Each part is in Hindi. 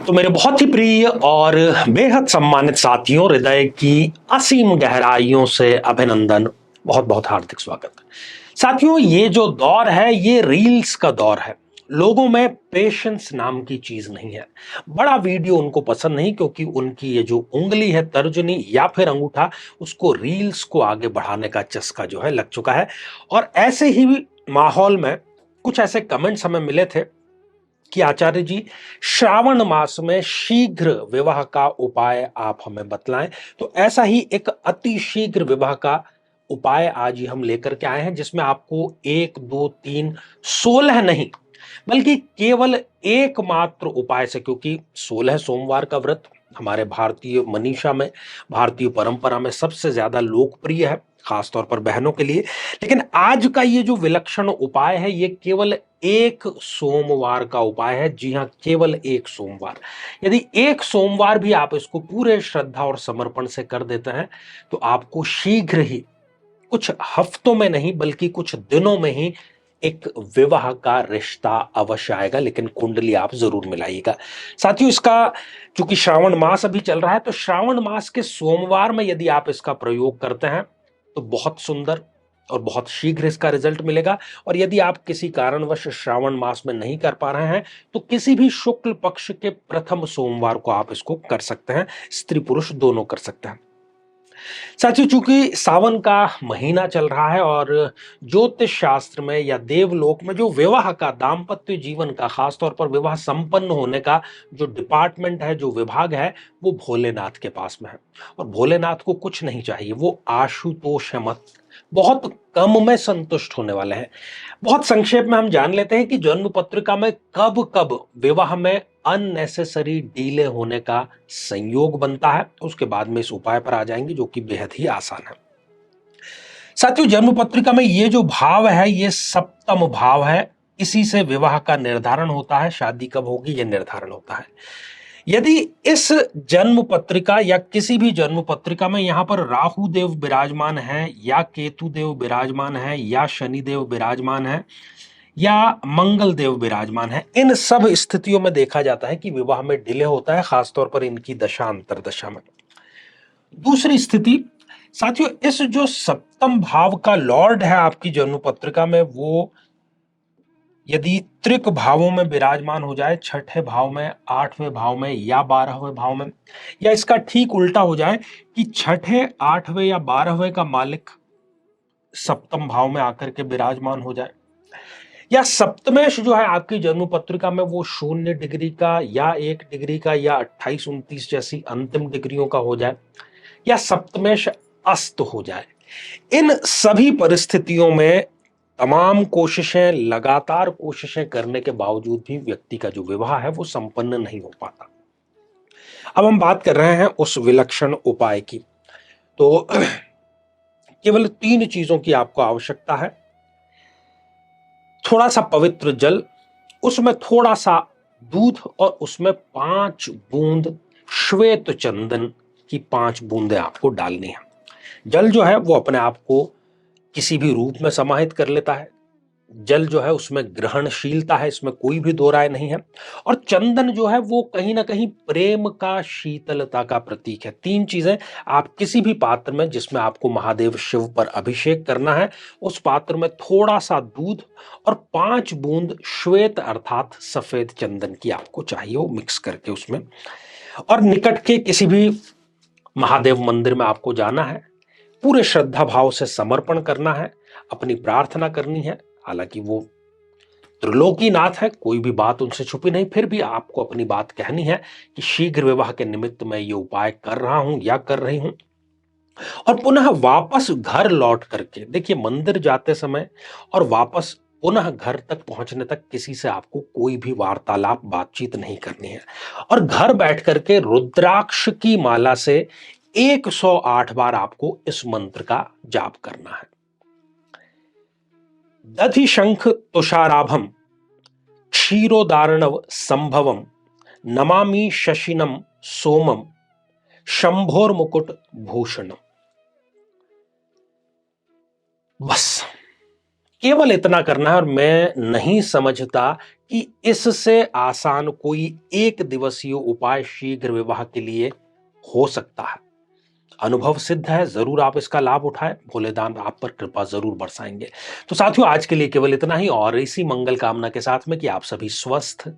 तो मेरे बहुत ही प्रिय और बेहद सम्मानित साथियों, हृदय की असीम गहराइयों से अभिनंदन, बहुत बहुत हार्दिक स्वागत। साथियों, ये जो दौर है ये रील्स का दौर है। लोगों में पेशेंस नाम की चीज नहीं है। बड़ा वीडियो उनको पसंद नहीं, क्योंकि उनकी ये जो उंगली है, तर्जनी या फिर अंगूठा, उसको रील्स को आगे बढ़ाने का चस्का जो है लग चुका है। और ऐसे ही माहौल में कुछ ऐसे कमेंट्स हमें मिले थे कि आचार्य जी, श्रावण मास में शीघ्र विवाह का उपाय आप हमें बतलाएं। तो ऐसा ही एक अति शीघ्र विवाह का उपाय आज ही हम लेकर के आए हैं, जिसमें आपको 1 2 3 16 नहीं, बल्कि केवल एकमात्र उपाय से, क्योंकि 16 सोमवार का व्रत हमारे भारतीय मनीषा में, भारतीय परंपरा में सबसे ज्यादा लोकप्रिय है, खासतौर पर बहनों के लिए। लेकिन आज का ये जो विलक्षण उपाय है, ये केवल एक सोमवार का उपाय है। जी हां, केवल एक सोमवार। यदि एक सोमवार भी आप इसको पूरे श्रद्धा और समर्पण से कर देते हैं, तो आपको शीघ्र ही, कुछ हफ्तों में नहीं बल्कि कुछ दिनों में ही, एक विवाह का रिश्ता अवश्य आएगा। लेकिन कुंडली आप जरूर मिलाइएगा। साथियों, इसका चूंकि श्रावण मास अभी चल रहा है, तो श्रावण मास के सोमवार में यदि आप इसका प्रयोग करते हैं तो बहुत सुंदर और बहुत शीघ्र इसका रिजल्ट मिलेगा। और यदि आप किसी कारणवश श्रावण मास में नहीं कर पा रहे हैं, तो किसी भी शुक्ल पक्ष के प्रथम सोमवार को आप इसको कर सकते हैं। स्त्री पुरुष दोनों कर सकते हैं। साथियों, चूंकि सावन का महीना चल रहा है और ज्योतिष शास्त्र में या देवलोक में जो विवाह का, दाम्पत्य जीवन का, खासतौर पर विवाह संपन्न होने का जो डिपार्टमेंट है, जो विभाग है, वो भोलेनाथ के पास में है। और भोलेनाथ को कुछ नहीं चाहिए, वो आशुतोष है मत, बहुत कम में संतुष्ट होने वाले हैं। बहुत संक्षेप में हम जान लेते हैं कि जन्म पत्रिका में कब कब विवाह में अननेसेसरी डीले होने का संयोग बनता है। उसके बाद में इस उपाय पर आ जाएंगे, जो कि बेहद ही आसान है। साथियों, जन्म पत्रिका में ये जो भाव है, ये सप्तम भाव है। इसी से विवाह का निर्धारण होता है, शादी कब होगी यह निर्धारण होता है। यदि इस जन्म पत्रिका या किसी भी जन्म पत्रिका में यहां पर राहु देव विराजमान है, या केतु देव विराजमान है, या शनि देव विराजमान है, या मंगल देव विराजमान है, इन सब स्थितियों में देखा जाता है कि विवाह में डिले होता है, खासतौर पर इनकी दशा अंतरदशा में। दूसरी स्थिति, साथियों, इस जो सप्तम भाव का लॉर्ड है आपकी जन्म पत्रिका में, वो यदि त्रिक भावों में विराजमान हो जाए, छठे भाव में, आठवें भाव में, या 12वें भाव में, या इसका ठीक उल्टा हो जाए कि छठे, आठवें या 12वें का मालिक सप्तम भाव में आकर के विराजमान हो जाए, या सप्तमेश जो है आपकी जन्म पत्रिका में वो 0 डिग्री का, या 1 डिग्री का, या 28 29 जैसी अंतिम डिग्रियों का हो जाए, या सप्तमेश अस्त हो जाए। इन सभी परिस्थितियों में तमाम कोशिशें, लगातार कोशिशें करने के बावजूद भी व्यक्ति का जो विवाह है वो संपन्न नहीं हो पाता। अब हम बात कर रहे हैं उस विलक्षण उपाय की। तो केवल 3 चीजों की आपको आवश्यकता है। थोड़ा सा पवित्र जल, उसमें थोड़ा सा दूध, और उसमें 5 बूंद श्वेत चंदन की 5 बूंदें आपको डालनी है। जल जो है वो अपने आप को किसी भी रूप में समाहित कर लेता है। जल जो है उसमें ग्रहणशीलता है, इसमें कोई भी दो राय नहीं है। और चंदन जो है वो कहीं ना कहीं प्रेम का, शीतलता का प्रतीक है। 3 चीजें आप किसी भी पात्र में, जिसमें आपको महादेव शिव पर अभिषेक करना है, उस पात्र में थोड़ा सा दूध और 5 बूंद श्वेत अर्थात सफेद चंदन की आपको चाहिए, वो मिक्स करके उसमें। और निकट के किसी भी महादेव मंदिर में आपको जाना है, पूरे श्रद्धा भाव से समर्पण करना है, अपनी प्रार्थना करनी है। हालांकि वो त्रिलोकीनाथ है, कोई भी बात उनसे छुपी नहीं, फिर भी आपको अपनी बात कहनी है कि शीघ्र विवाह के निमित्त मैं ये उपाय कर रहा हूं या कर रही हूं। और पुनः वापस घर लौट करके देखिए, मंदिर जाते समय और वापस पुनः घर तक पहुंचने तक किसी से आपको कोई भी वार्तालाप, बातचीत नहीं करनी है। और घर बैठ करके रुद्राक्ष की माला से 108 बार आपको इस मंत्र का जाप करना है। दधि शंख तुषाराभम क्षीरोदारणव संभवम नमामि शशिनम सोमम शंभोर मुकुट भूषणम। बस केवल इतना करना है और मैं नहीं समझता कि इससे आसान कोई एक दिवसीय उपाय शीघ्र विवाह के लिए हो सकता है। अनुभव सिद्ध है, जरूर आप इसका लाभ उठाएं, भोलेदान आप पर कृपा जरूर बरसाएंगे। तो साथियों, आज के लिए केवल इतना ही, और इसी मंगल कामना के साथ में कि आप सभी स्वस्थ,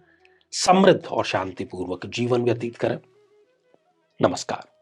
समृद्ध और शांतिपूर्वक जीवन व्यतीत करें। नमस्कार।